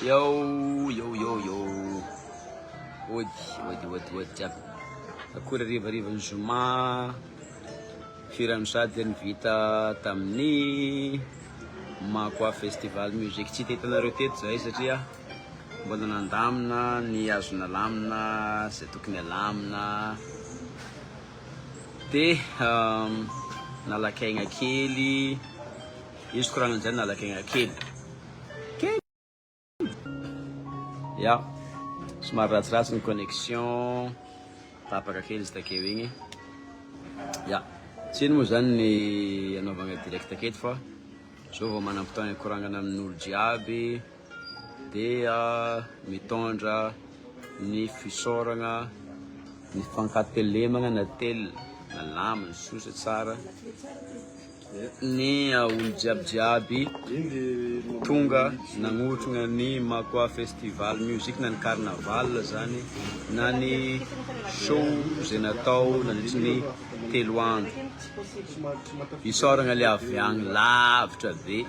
Yo. Ody jiaby. Akory rivarivan'ny zoma. Firany sady ny vita tamin'ny Makwa Festival Musique. Tsy hitanareo teto zahay satria mbola nandamina ny azo nalamina, izay tokony alamina. De nalakaigna kely. Izy koragnan'izany nalakaigna kely. Ya, somary ratsiratsy ny connexion, tapaka kely izy takeo igny. Ya, tsy ino moa zany ny anaovagna direct aketo fa zao vao manam-potoana ikoragnana amin'olo jiaby dia mitondra ny fisaoragna, ny fankatelemagna na tel malaminy sosa tsara ny olo jiaby tonga nagnotrona ny Makwa Festival Musique na ny carnaval zany na ny show zay natao nandritry ny 3 andro. Isaoragna le avy agny lavitra be,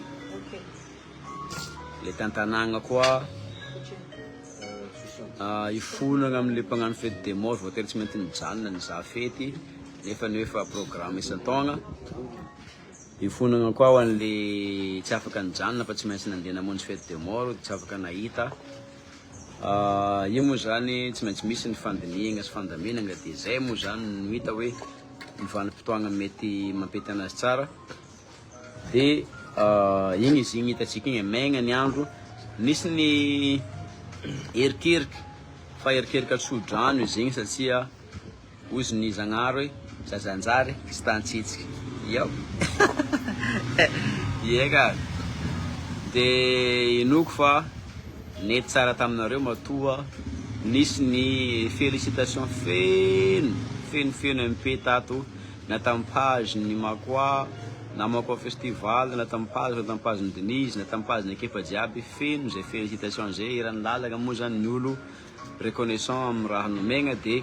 le tantanagna koa ifonagna amin'le mpagnano fety de mort voatery tsy maintsy mijanona nizaha fety nefa ny efa programme isan-taogna. Ifonagna koa ho an'le tsy afaka nijanona fa tsy maintsy nandeha namonjy fety de mort, tsy afaka nahita. Io moa zany tsy maintsy misy ny fandinihagna sy fandaminagna de zay moa zany no hita hoe ny vanim-potoagna mety mampety anazy tsara. De igny izy igny hitatsika igny maigna ny andro, nisy ny erikeriky fa erikeriky tsodrano izy igny satria ozy ny zagnahary hoe zazanjary sy tantsitsika. Yo. Ieka. De inoko fa nety tsara taminareo matoa nisy ny félicitation feno MP tato na tamin'ny page ny Makwa na Makwa Festival na tamin'ny page ny Denise na tamin'ny page ny ekipa jiaby feno zay félicitation zay iran'ny lalagna moa zany ny olo reconnaissant amin'ny raha nomegna. De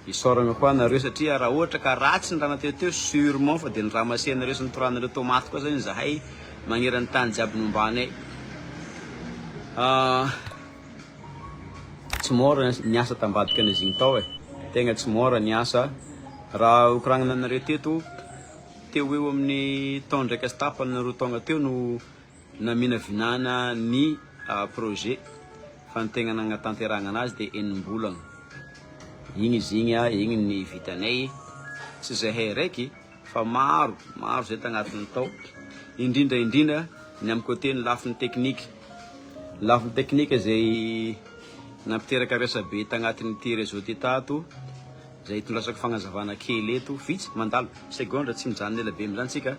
isaoragna koa nareo satria raha ohatra ka ratsy ny raha nateteo sûrement fa de ny raha masenareo sy ny toranareo tomaty koa zany zahay magneran'ny tany jiaby nombanay. Tsy mora ny asa tambadika an'izy igny tao tegna tsy mora ny asa. Raha okoragnana anareo teto teo eo amin'ny taona ndraika sy tapany na 2 taogna teo no naminavinana ny projet fa ny tegna nagnatanterahana anazy de enim-bolagna. Igny izy igny igny ny vitanay, tsy zahay raiky fa maro zay tagnatiny tao, indrindra ny amin'ny côté ny lafin'ny teknika zay nampiteraka resabe tagnatiny ty réseau ty tato zay itondrasako fagnazavana kely eto vitsy mandalo segondra tsy mijanona ela be mizany tsika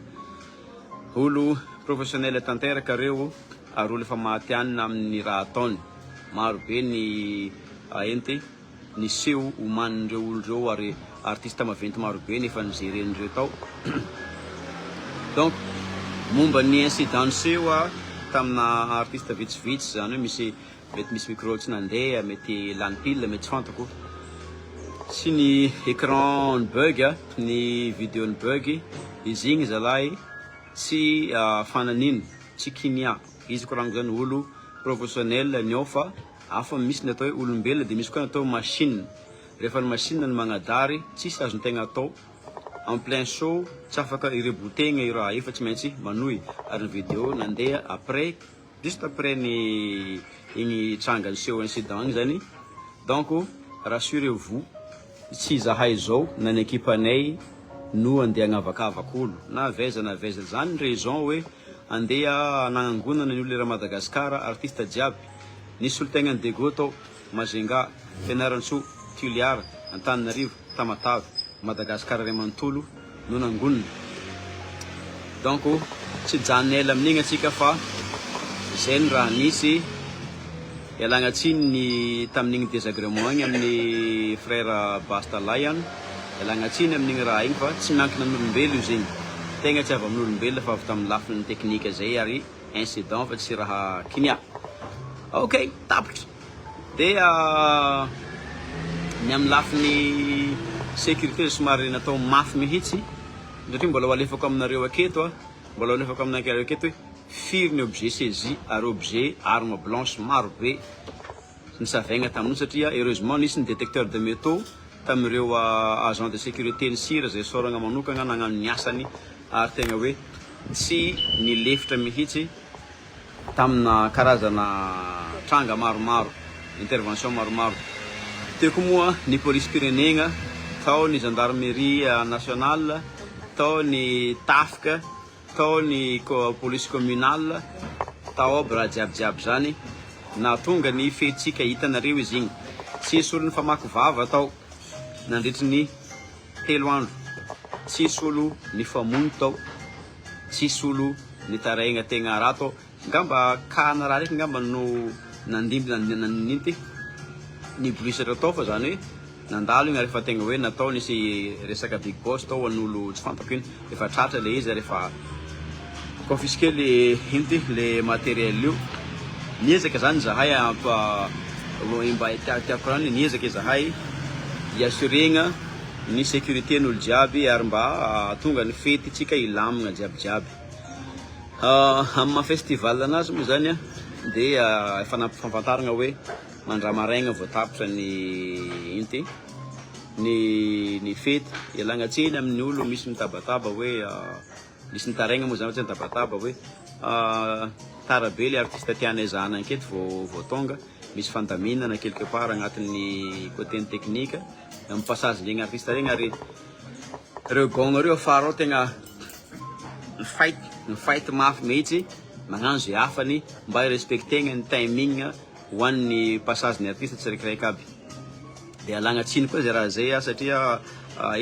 olo professionnel tanteraka reo ary olo efa mahatianina amin'ny raha ataony. Maro be ny enty ny seho omanindreo olo reo ary artiste maventy maro be nefa nigerenindreo tao. Donc momba ny incident seho tamina artiste vitsivitsy zany hoe mety misy micro tsy nandeha, mety lany pile, mety tsy fantako, sy ny écran ny bug, ny vidéo ny bug. Izy igny zalahy tsy fananino, tsy kinia. Izy koragno zany olo professionnel nio fa afa misy ny atao hoe olombelona de misy koa natao machine. Rehefa ny machine ny magnadary tsisy azon-tegna atao en plein show, tsy afaka irebotena i raha io fa tsy maintsy manohy. Ary ny vidéo nandeha après, juste après ny igny trangany seho incident igny zany. Donc rassurez-vous, tsy zahay zao na ny ekipanay no andeha agnavakavaka olo na veza zany raison hoe andeha nanangonana ny olo era Madagasikara artiste jiaby. Nisy olo tegna Dego tao, Mazenga, Fianaratsoa, Tuliara, Antananarivo, Tamatavy, Madagasikara ray manontolo no nangonina. Donc tsy janona ela amin'igny atsika fa zay ny raha nisy. Ialagna tsiny ny tamin'igny désagrément igny amin'ny frère Basta Lion. Ialagna tsiny amin'igny raha igny fa tsy miankina amin'olombelo io zegny. Tegna tsy avy amin'olombelo fa avy tamin'ny lafin'ny teknika zay ary incident fa tsy raha kinia. Ok, tapitra. De ny amin'ny lafin'ny sécurité somary natao mafy mihitsy satria mbola alefako aminareo aketo mbola alefako aminareo aketo hoe firy ny objet saisi ary objet arme blanche maro be ny savaigna tamin'io satria heureusement nisy ny détecteur de métaux tamin'ireo agent de sécurité ny sira zay soragna manokagna nagnano ny asany ary tegna hoe tsy nilefitra mihitsy tamina karazana tranga maromaro intervention maromaro teo koa moa ny police pirenegna tao ny gendarmerie nationale tao ny tafika tao ny police communale tao aby raha jiabijiaby zany na tonga ny fetsika hitanareo izy igny tsisy olo ny famaky vava tao nandritry ny 3 andro tsisy olo ny famono tao tsisy olo ny taraigna tegna raha tao ngamba kana raha raiky ngamba no nandimby ny brisatra tao fa zany hoe nandalo igny rehefa tegna hoe natao nisy resaka big boss tao an'olo tsy fantako iny efa tratra le izy rehefa confisquer le matériel io niezaka zany zahay mba tiako rano niezaka zahay hiassuregna ny sécurité n'olo jiaby ary mba tonga ny fety tsika ilamagna jiabijiaby amin'ny festival anazy moa zany dia efa nampifampantaragna hoe mandramaraigna voatapitra ny inty ny fety ialagna tsiny amin'ny olo misy mitabataba hoe misy nitaraigna moa zany tsy nitabataba hoe tarabe le artiste tianay zana anketo vao tonga misy fandaminana quelque part agnatin'ny côté technique amin'ny passage legny artiste regny ary reo gogna reo afara ao tegna fight mafy mihitsy magnano zay afany mba hirespectegna ny timing hoan'ny passage ny artiste tsiraikiraiky aby dia alagna tsiny koa zay raha zay satria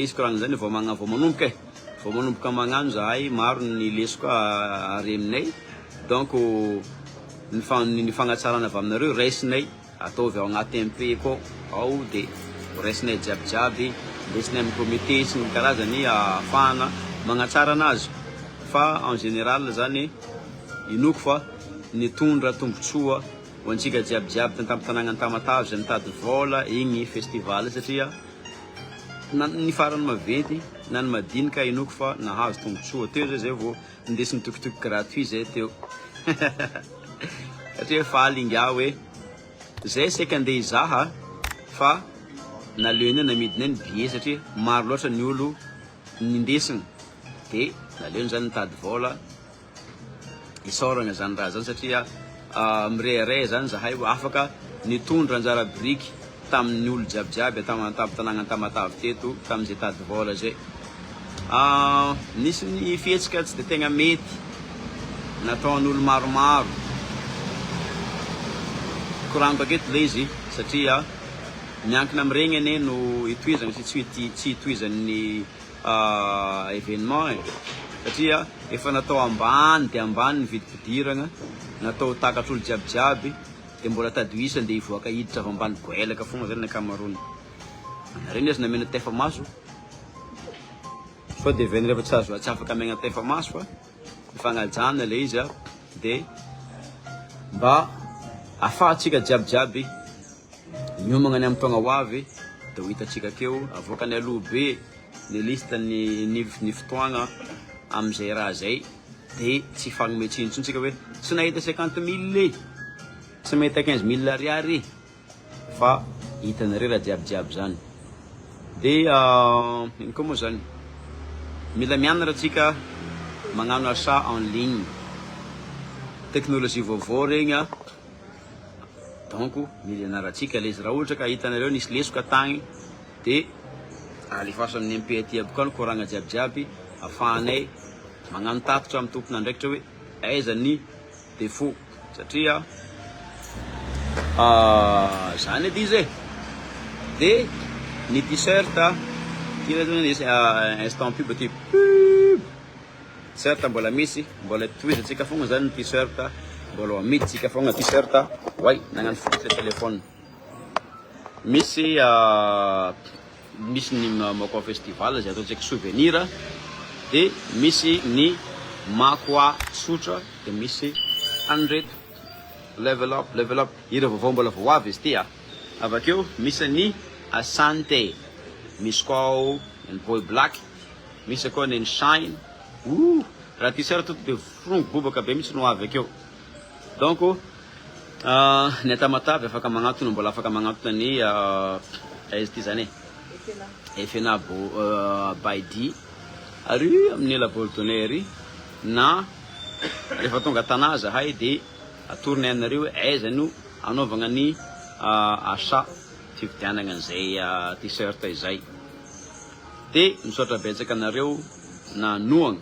izy koragna zany vao manomboka magnano zahay maro ny lesoko ary aminay donc ny fagnatsarana avy aminareo raisinay ataovy ao agnaty MP koa ao dia raisinay jiabijiaby lesinay amin'ny comité sy ny karazany ahafahana magnatsara anazy fa en général zany inoko fa nitondra tombotsoa ho antsika jiabijiaby tantampitanagna Tamatave zay mitady vola igny festival satria ny farany maventy na ny madinika inoko fa nahazo tombotsoa teo zay vao ndesiny tokotoky gratuit zay teo satria faly inga hoe zay saika andeha izaha fa naleony namidiny ny billet satria maro loatra ny olo nindesiny dia naleony zany nitady vola isoragna zany raha zany satria mirehareha zany zahay ho afaka nitondra anjara briky tamin'ny olo jiabijiaby tampitanagna Tamatave teto tamin'izay tady vola zay nisy ny fihetsika tsy dia tegna mety nataon'olo maromaro koragniko aketo le izy satria miankina amin'iregny ane no itoizana sy tsy itoizan'ny événement satria efa natao ambany dia ambany ny vidim-pidirana natao takatr'olo jiabijiaby dia mbola tadoisa dia ivoaka hiditra avy ambany goelaka fogna zany ny akamarony regny azy namena tefamaso sao dia veny rehefa tsy afaka amegna tefamaso fa mifagnajana le izy dia mba ahafahantsika jiabijiaby miomagna any amin'ny taogna ho avy dia ho hitatsika keo avoakany aloha be ny liste ny fotoagna amin'izay raha zay dia tsy fagnometsintsontsika hoe tsy nahita 50 000 tsy mahita 15 000 ariary fa hitanareo raha jiabijiaby zany dia ino koa moa zany mila mianatra atsika magnano asa en ligne technologie vaovao regny donc mila ianaratsika le izy raha ohatra ka hitanareo nisy lesoka tagny dia alefasa amin'ny MP aty aby koa ny koragna jiabijiaby ahafahanay magnano tatitra amin'ny tompona andraikitra hoe aiza ny défaut satria zany edy izy dia ny t-shirt instant pub ty pub t-shirt mbola misy mbola toizatsika fogna zany ny t-shirt mbola amiditsika fogna t-shirt way nagnano fototra telefone misy ny Makoa festival zay ataontsika souvenir dia misy ny Makoa tsotra dia misy andreto level up ira vaovao mbola vao avy izy ty avakeo misy ny Asante misy koa ny Boy Black misy koa ny Shine raha t-shirt de frongo bobaka be mihitsy no avy akeo. Donc ny atamatavy afaka magnatona, mbola afaka magnatona ny aizy ty zany efena baidi ary amin'ny laboltonné ary na rehefa tonga tana zahay de atorony anareo aiza no anaovagna ny achat fividianagna an'izay t-shirt izay. De misaotra betsaka anareo na noagna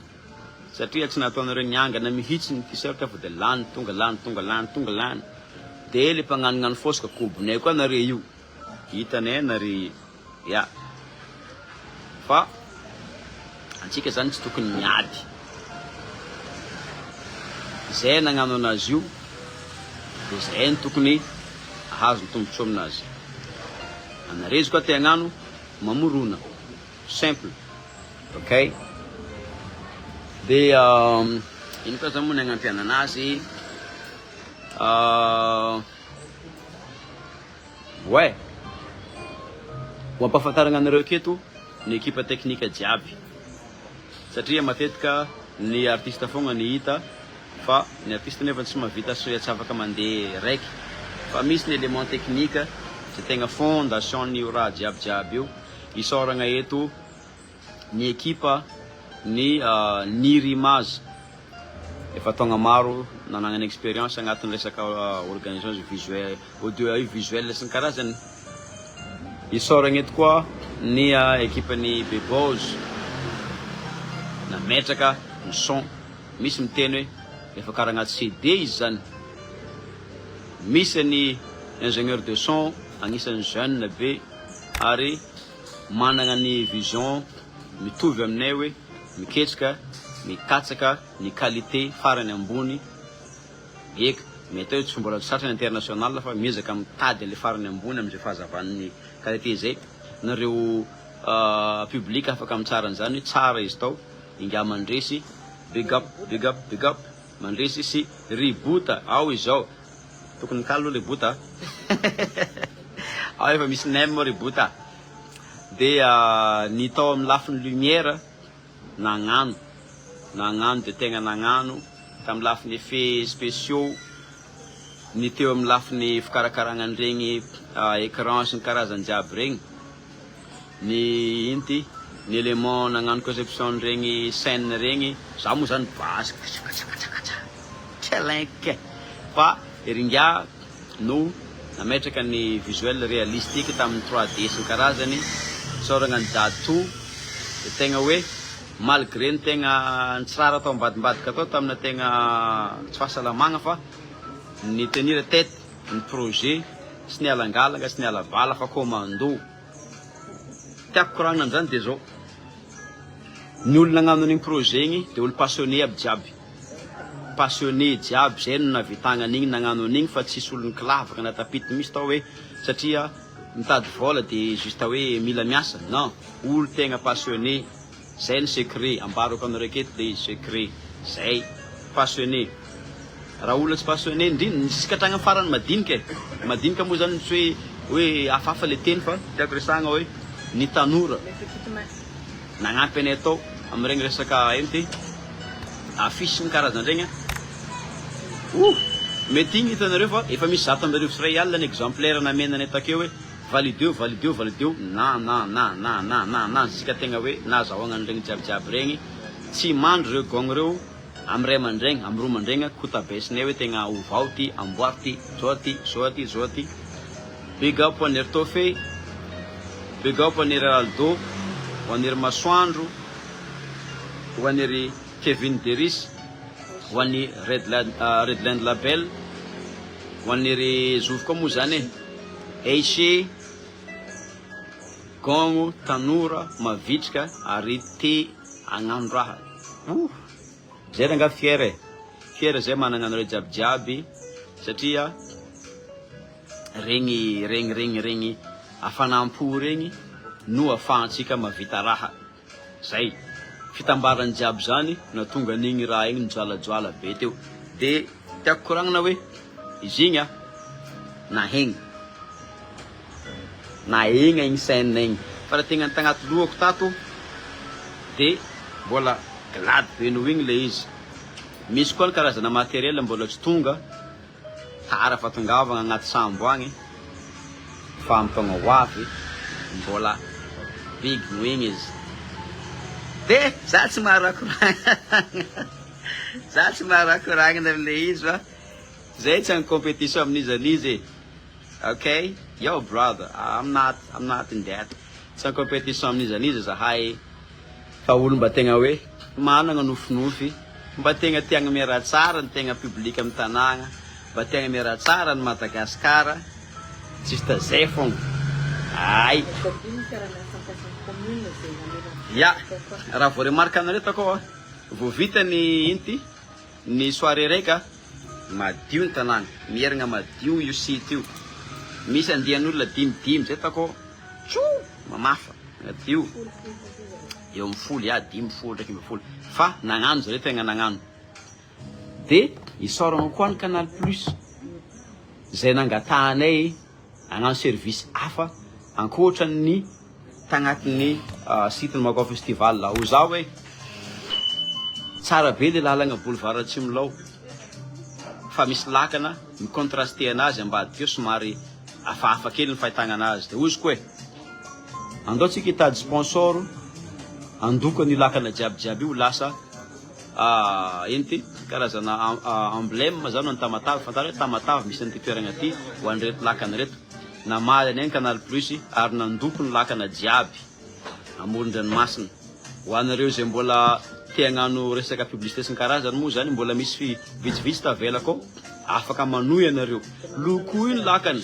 satria tsy nataonareo niangana mihitsy ny t-shirt fa de lany tonga lany de le mpagnanognano fosika kobonay koa nare io hitanay nare ya fa antsika zany tsy tokony miady zay nagnano anazy io de zay ny tokony ahazo ny tombontsoa aminazy. Anarezy koa te hagnano mamorona simple, ok. De ino koa zany moa ny agnampiana anazy ouais ho ampahafantarana anareo aketo ny ekipa teknika jiaby satria matetika ny artiste fogna ny hita fa ny artiste nefa tsy mahavita tsy afaka mandeha raiky fa misy ny élément technique sy tegna fondation ny raha jiaby io isoragna eto ny ekipa ny Nirimage efa tonga maro nanagna expérience agnatin'ny resaka organisation visuel audio visuel sy ny karazany. Isoragna eto koa ny ekipa ny Bebos nametraka ny son, misy miteny hoe efa karaha agnaty CD izy zany. Misy ny ingénieur de son agnisan'ny jeune be ary managna ny vision mitovy aminay hoe miketrika mikatsaka ny qualité farany ambony eka mety hoe tsy mbola satrany international fa miezaka mitady le farany ambony am'izay fahazavan'ny qualité zay. Nareo public afaka mitsara an'izany tsara izy tao inga mandresy big up mandresy sy ribota ao izao tokony kalo le bota ao efa misy nem ribota. De ny tao amin'ny lafiny lumière nagnano de tegna nagnano tamin'ny lafiny effet spéciaux ny teo amin'ny lafiny fikarakaragna an'iregny écran sy ny karazany jiaby regny ny inty ny élément nagnano conception regny scène regny za moa zany basy tchalinke fa eringa no nametraka ny visuel réalistique tamin'ny 3D sy ny karazany soragna ny dato de tegna hoe malgré ny tegna tsara atao ambadimbadika atao tamina tegna tsy fahasalamagna fa ny tenir tête ny projet sy ny alangalanga sy ny alavala fa commando tiako koragnina an'izany de zao ny olona nagnano an'igny projet igny de olo passionné aby jiaby passionné jiaby zay no navitagna an'igny nagnano an'igny fa tsisy olo nikilavaka na tapity misy tao hoe satria mitady vola de juste hoe mila miasa non olo tegna passionné zay ny secret ambarako anareo aketo de secret zay passionné. Raha olona tsy passionné indrindra ny sikatragna farany madinika moa zany tsy hoe hafahafa le teny fa tiako resagna hoe ny tanora nagnampy anay atao amin'iregny resaka ente affiche ny karazany regny mety igny hitanareo fa efa misy 100 sy ray alina ny exemplaire namenanay takeo hoe valideo na sika tegna hoe nazahoagna an'iregny jiabijiaby regny tsy mandro reo gogno reo amy ray aman-dregny amy roa aman-dregny kotabesinay hoe tegna ovao ty amboary ty zao ty big up hoan'ery Tofé, big up hoan'ery Aldo, hoan'ery Masoandro, hoan'ery Kevin Deris, hoan'ny Redland Label, hoan'ery Zovo koa moa zany Eiché gogno tanora mavitrika ary te agnano raha zay ranga fier zay manana anareo jiabijiaby satria regny afanampo regny no afahantsika mavita raha zay fitambarany jiaby zany na tonga an'igny raha igny nijoalajoala be teo de tiako koragnina hoe izy igny nahegna igny scène igny fa raha tegna tagnaty lohako tato de mbola glady be no igny le izy. Misy koa ny karazana materiel mbola tsy tonga tara fatongavagna agnaty sambo agny fa ampagna hoavy mbola big no igny izy. De za tsy maharakoragna za tsy maharakoragna am'le izy fa zay tsy any compétition amin'izy anizy e. Okay, yo brother, I'm not in that. Tsy any compétition amin'izy anizy zahay fa olo mba tegna hoe managna nofinofy, mba tegna tiagna miara tsara ny tegna public amin'ny tanàgna, mba tegna miara tsara ny Madagasikara, juste zay fogna. Ay. Ya, raha vao remarque anareo takao vao vita ny inty ny soirée reka madio ny tanàgna, mierigna madio io site io. Misy andian'olona 5 zay takao tso mamafa madio eo amin'ny 10 ya 10 ndraiky 20 fa nagnano zareo tegna nagnano. De isoragna koa ny Canal Plus zay nangatahanay agnano service hafa ankoatran'ny tagnatin'ny site ny Makao Festival ho zao hoe tsara be le lalagna boulevard Tsimilao fa misy lakana micontraste anazy ambadika eo somary hafahafa kely ny fahitagna anazy. De ozy koa andaotsika hitady sponsor andoko ny lakana jiabijiaby io lasa ino ty karazana emblème zany ny Tamatave, fantareo Tamatave misy an'ity toeragna ty ho an'ireto lakana reto namaly any Canal Plus ary nandoko ny lakana jiaby amoron-dranomasina. Ho anareo zay mbola te hagnano resaka publicité sy ny karazany moa zany mbola misy vitsivitsy tavela ko afaka manohy anareo loko io ny lakany.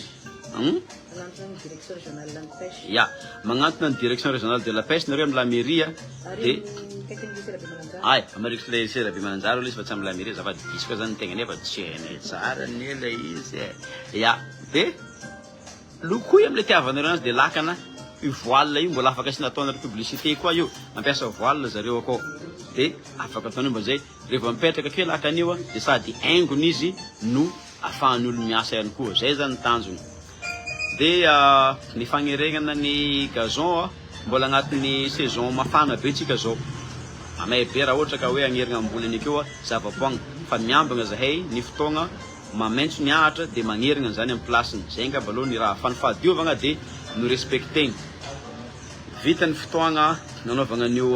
Ya, magnantona ny direction régionale de la pêche nareo amin'ny la mairie de ay Amerika le Serabe Mananjara izy fa tsy amin'ny la mairie zava disque zany tegna nefa tsy hainay tsara ny le izy. Ya, de loko io am'le tiavanareo anazy de lakana io voile io mbola afaka asina ataonareo publicité koa io, mampiasa voile zareo akao de afaka ataonareo mba zay rehefa mipetraka ke lakana io de sady haingony izy no afahan'olo miasa ihany koa, zay zany tanjony. De ny fagneregnana ny gazon mbola agnatin'ny saison mafana be tsika zao. Amay be raha ohatra ka hoe agnerigna ambolany akeo zavapoagna fa miambagna zahay ny fotoagna mamaintso ny ahatra de magnerigna zany amin'ny placeny. Zay nga baloha ny raha fanifadiovagna de no respectegny. Vita ny fotoagna nanaovagna an'io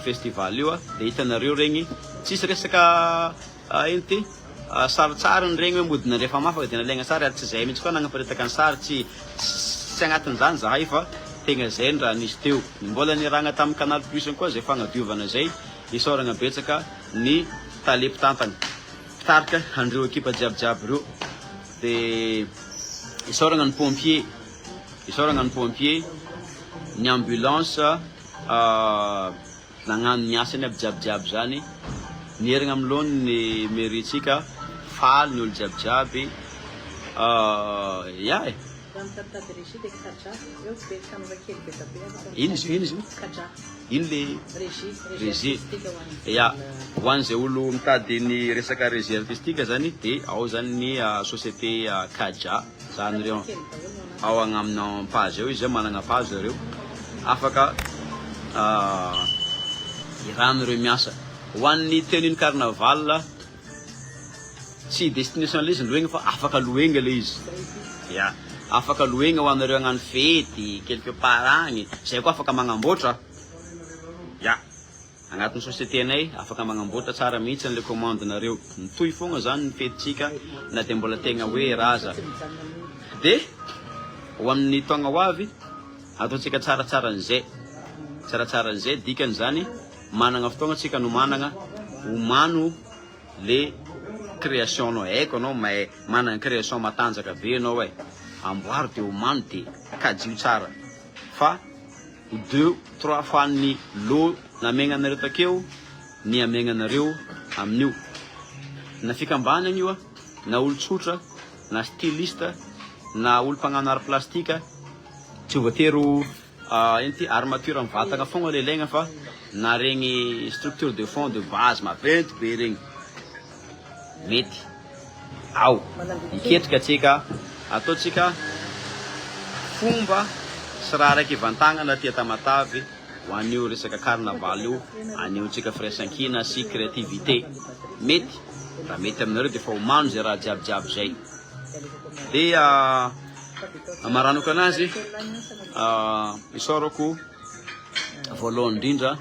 festival io de hitanareo regny tsisy resaka ino ty saritsara ny regny hoe modina rehefa mafaka de nalaigna sary ary tsy zay mihitsy koa nagnaparitaka ny sary tsy agnatin'izany zahay fa tegna zay ny raha nisy teo. Mbola niragna tamin'ny Canal Plus koa zay fagnadiovana zay isoragna betsaka ny talepitantana pitarika andreo ekipa jiabijiaby reo. De isoragna ny pompier, ny ambulance nagnano ny asany aby jiabijiaby zany nierigna am'lohany ny mairie-tsika faly ny olo jiabijiaby. Ya e ino le régie. Ya ho an'izay olo mitady ny resaka régie artistique zany de ao zany ny société Kaja zany reo ao agnamina page eo izy managna page zareo afaka iranareo miasa. Ho an'ny tenue carnaval tsy destination le izy loegna fa afaka loegna le izy. Ya, afaka loegna ho anareo agnano fety quelque part agny zay koa afaka magnamboatra. Ya, agnatin'ny société anay afaka magnamboatra tsara mihitsy an'le commande nareo. Mitohy fogna zany ny fetintsika na de mbola tegna hoe raza. De ho amin'ny taogna ho avy ataontsika tsaratsara an'izay dikany zany managna fotoagna tsika no managna homano le création anao haiko anao may managna création matanjaka be anao e amboary de homano de kadio tsara fa 2-3 fois ny lo namenganareo takeo ny amenganareo amin'io na fikambana io na olo tsotra na styliste na olo mpagnano art plastique tsy voatero ino ty armature amin'ny vatagna fogna le ilaigna fa na regny structure de fond de base maventy be regny mety ao iketrika atsika ataotsika fomba sy raha raiky ivantagnana ty Tamatave ho an'io resaka carnaval io aneontsika firaisankina sy créativité mety raha mety aminareo de fa homano zay raha jiabijiaby zay de maranoko anazy isorako voalohany indrindra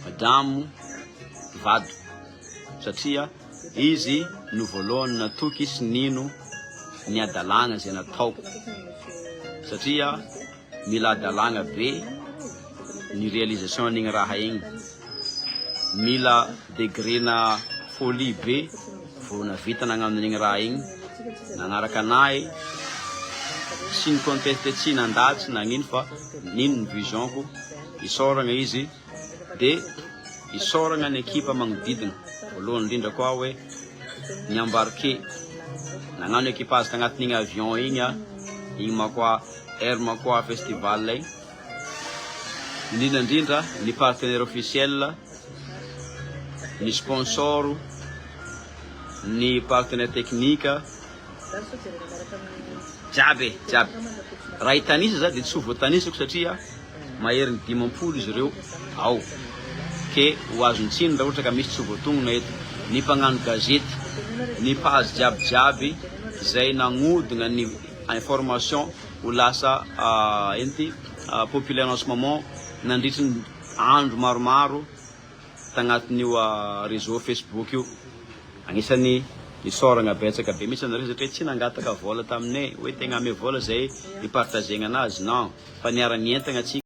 madamo vado satria izy no voalohany natoky sy nino ny adalagna zay nataoko satria mila adalagna be ny réalisation an'igny raha igny mila degrena folie be vo navita nagnano an'igny raha igny nagnaraka anahy sy ny conteste tsy nandatsy nagnino fa nino ny visionko isoragna izy de isoragna ny ekipa magnodidina voalohany indrindra koa hoe ny embarqué nagnano équipage tagnatin'igny avion igny makoa air makoa festival igny indrindra ny partenaire officiel ny sponsor ny partenaire technique jiaby raha hitanisa za de tsy ho voatanisako satria maheriny 5 izy ireo ao ke ho azontsiny raha ohatra ka misy tsy voatonona eto ny mpagnano gazety ny page jiaby zay nagnodina ny information ho lasa enty populaire en ce moment nandritry ny andro maromaro tagnatin'io réseau Facebook io agnisan'ny isoragna betsaka be mitsy anareo satria tsy nangataka vola taminay hoe tegna ame vola zay ipartagegna anazy non fa niara-nientagna